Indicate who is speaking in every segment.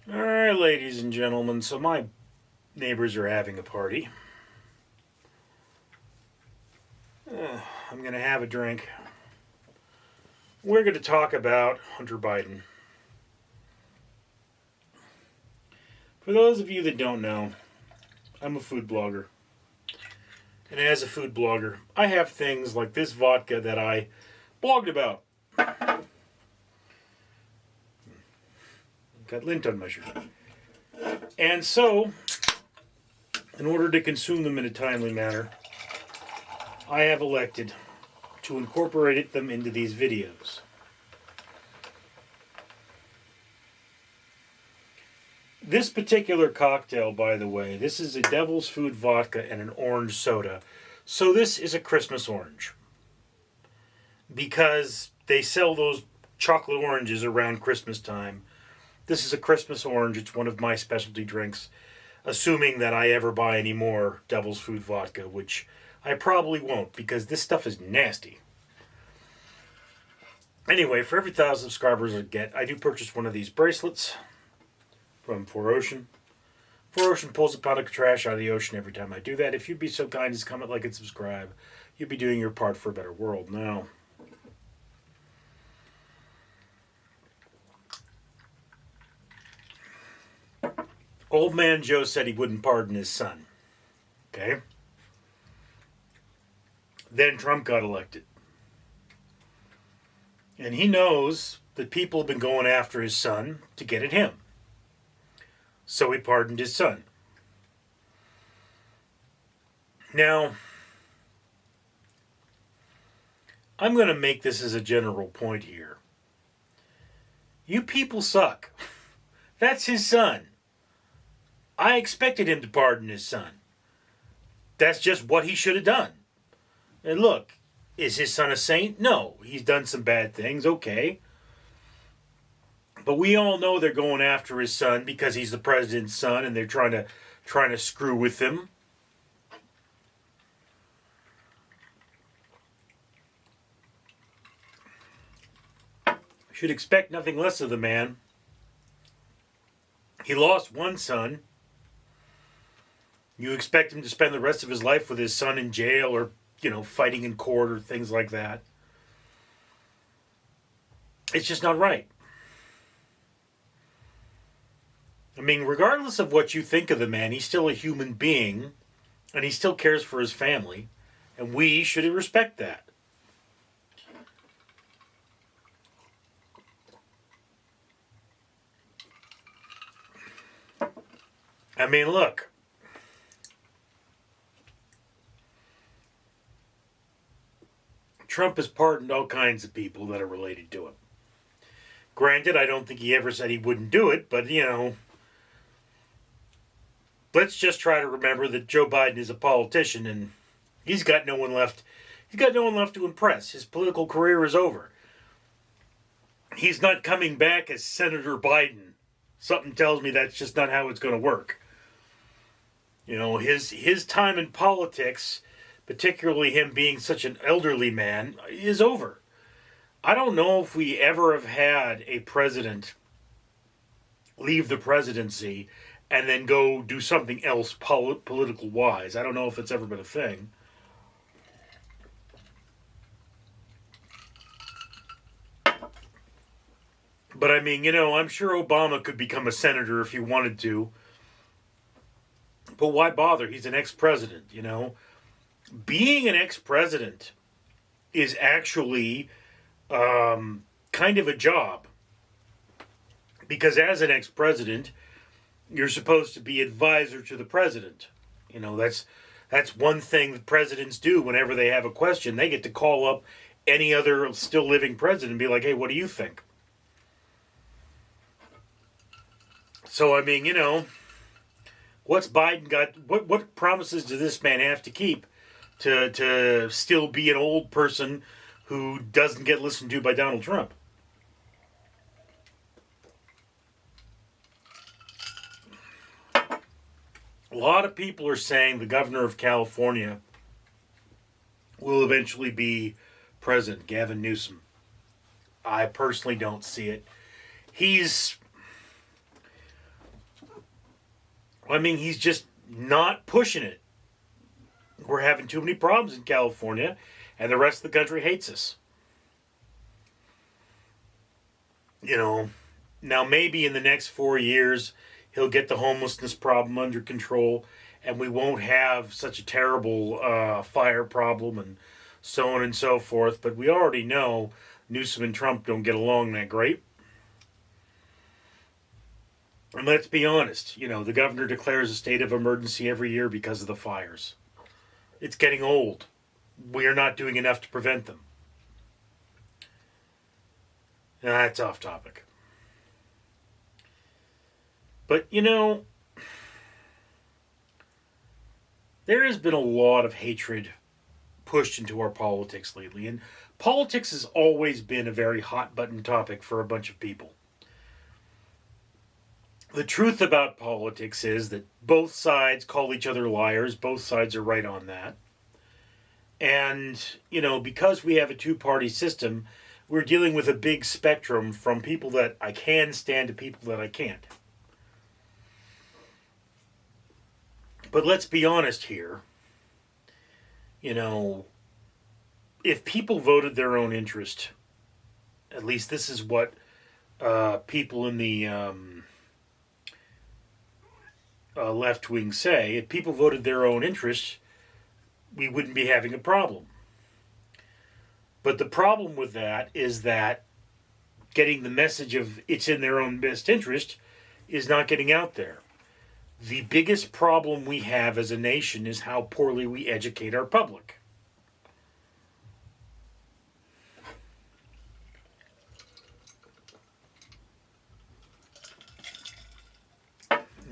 Speaker 1: Alright, ladies and gentlemen, so my neighbors are having a party. I'm going to have a drink. We're going to talk about Hunter Biden. For those of you that don't know, I'm a food blogger. And as a food blogger, I have things like this vodka that I blogged about. Got lint on my shirt. And so, in order to consume them in a timely manner, I have elected to incorporate them into these videos. This particular cocktail, by the way, this is a Devil's Food vodka and an orange soda. So this is a Christmas orange. Because they sell those chocolate oranges around Christmas time. This is a Christmas orange. It's one of my specialty drinks. Assuming that I ever buy any more Devil's Food vodka, which I probably won't because this stuff is nasty. Anyway, for every 1,000 subscribers I get, I do purchase one of these bracelets from 4Ocean. 4Ocean pulls a pound of trash out of the ocean every time I do that. If you'd be so kind as comment, like, and subscribe, you'd be doing your part for a better world. Now, Old Man Joe said he wouldn't pardon his son. Okay? Then Trump got elected. And he knows that people have been going after his son to get at him. So he pardoned his son. Now, I'm going to make this as a general point here. You people suck. That's his son. I expected him to pardon his son. That's just what he should have done. And look, is his son a saint? No. He's done some bad things, okay. But we all know they're going after his son because he's the president's son and they're trying to screw with him. Should expect nothing less of the man. He lost one son. You expect him to spend the rest of his life with his son in jail or, fighting in court or things like that. It's just not right. I mean, regardless of what you think of the man, he's still a human being, and he still cares for his family, and we should respect that. I mean, look. Trump has pardoned all kinds of people that are related to him. Granted, I don't think he ever said he wouldn't do it, but, let's just try to remember that Joe Biden is a politician and he's got no one left. He's got no one left to impress. His political career is over. He's not coming back as Senator Biden. Something tells me that's just not how it's going to work. His time in politics, particularly him being such an elderly man, is over. I don't know if we ever have had a president leave the presidency and then go do something else political-wise. I don't know if it's ever been a thing. But I mean, I'm sure Obama could become a senator if he wanted to. But why bother? He's an ex-president, Being an ex-president is actually kind of a job. Because as an ex-president, you're supposed to be advisor to the president. That's one thing that presidents do whenever they have a question. They get to call up any other still living president and be like, hey, what do you think? So, I mean, what's Biden got? What promises does this man have to keep to still be an old person who doesn't get listened to by Donald Trump? A lot of people are saying the governor of California will eventually be president, Gavin Newsom. I personally don't see it. He's I mean, he's just not pushing it. We're having too many problems in California, and the rest of the country hates us. You know, now maybe in the next 4 years, he'll get the homelessness problem under control, and we won't have such a terrible fire problem and so on and so forth. But we already know Newsom and Trump don't get along that great. And let's be honest, you know, the governor declares a state of emergency every year because of the fires. It's getting old. We are not doing enough to prevent them. Now, that's off topic. But, you know, there has been a lot of hatred pushed into our politics lately. And politics has always been a very hot button topic for a bunch of people. The truth about politics is that both sides call each other liars. Both sides are right on that. And, you know, because we have a two-party system, we're dealing with a big spectrum from people that I can stand to people that I can't. But let's be honest here. You know, if people voted their own interest, at least this is what people in the left wing say, if people voted their own interest, we wouldn't be having a problem. But the problem with that is that getting the message of it's in their own best interest is not getting out there. The biggest problem we have as a nation is how poorly we educate our public.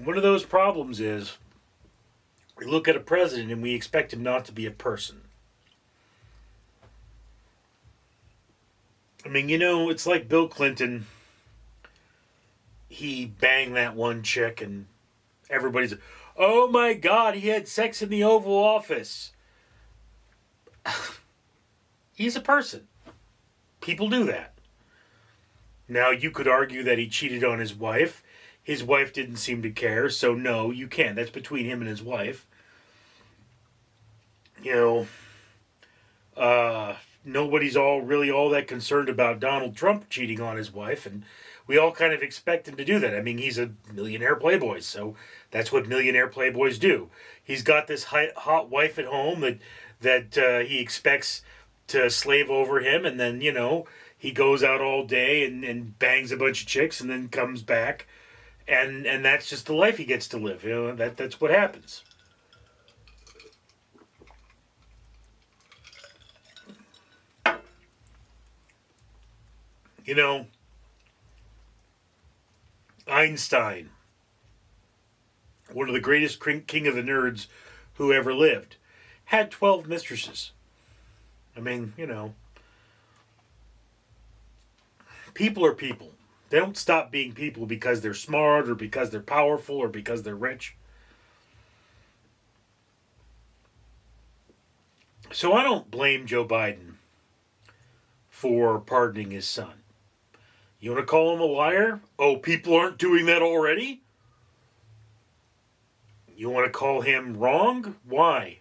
Speaker 1: One of those problems is we look at a president and we expect him not to be a person. I mean, you know, it's like Bill Clinton. He banged that one chick and everybody's, oh my God, he had sex in the Oval Office. He's a person. People do that. Now, you could argue that he cheated on his wife. His wife didn't seem to care, so no, you can't. That's between him and his wife. You know, nobody's really all that concerned about Donald Trump cheating on his wife, and we all kind of expect him to do that. I mean, he's a millionaire playboy, so that's what millionaire playboys do. He's got this hot wife at home that he expects to slave over him, and then, you know, he goes out all day and bangs a bunch of chicks and then comes back, and that's just the life he gets to live. You know, that's what happens. You know, Einstein, one of the greatest king of the nerds who ever lived, had 12 mistresses. I mean, you know, people are people. They don't stop being people because they're smart or because they're powerful or because they're rich. So I don't blame Joe Biden for pardoning his son. You want to call him a liar? Oh, people aren't doing that already? You want to call him wrong? Why?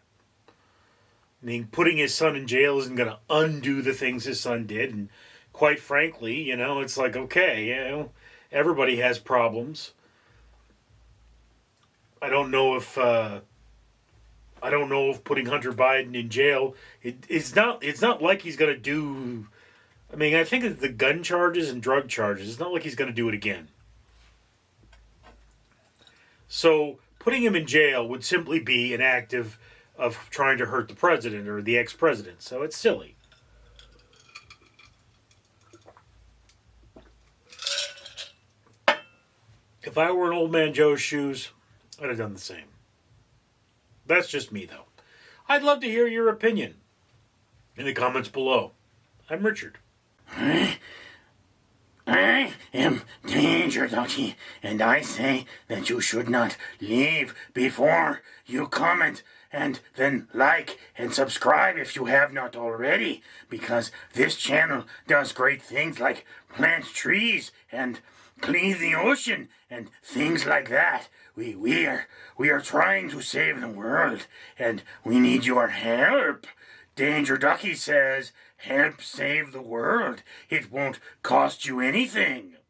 Speaker 1: I mean, putting his son in jail isn't going to undo the things his son did. And quite frankly, you know, it's like, okay, you know, everybody has problems. I don't know if putting Hunter Biden in jail, it's not like he's going to do. I mean, I think of the gun charges and drug charges. It's not like he's going to do it again. So putting him in jail would simply be an act of trying to hurt the president or the ex-president. So it's silly. If I were in Old Man Joe's shoes, I'd have done the same. That's just me, though. I'd love to hear your opinion in the comments below. I'm Richard.
Speaker 2: I am Danger Ducky, and I say that you should not leave before you comment, and then like and subscribe if you have not already, because this channel does great things like plant trees and clean the ocean and things like that. We are trying to save the world, and we need your help. Danger Ducky says, help save the world. It won't cost you anything.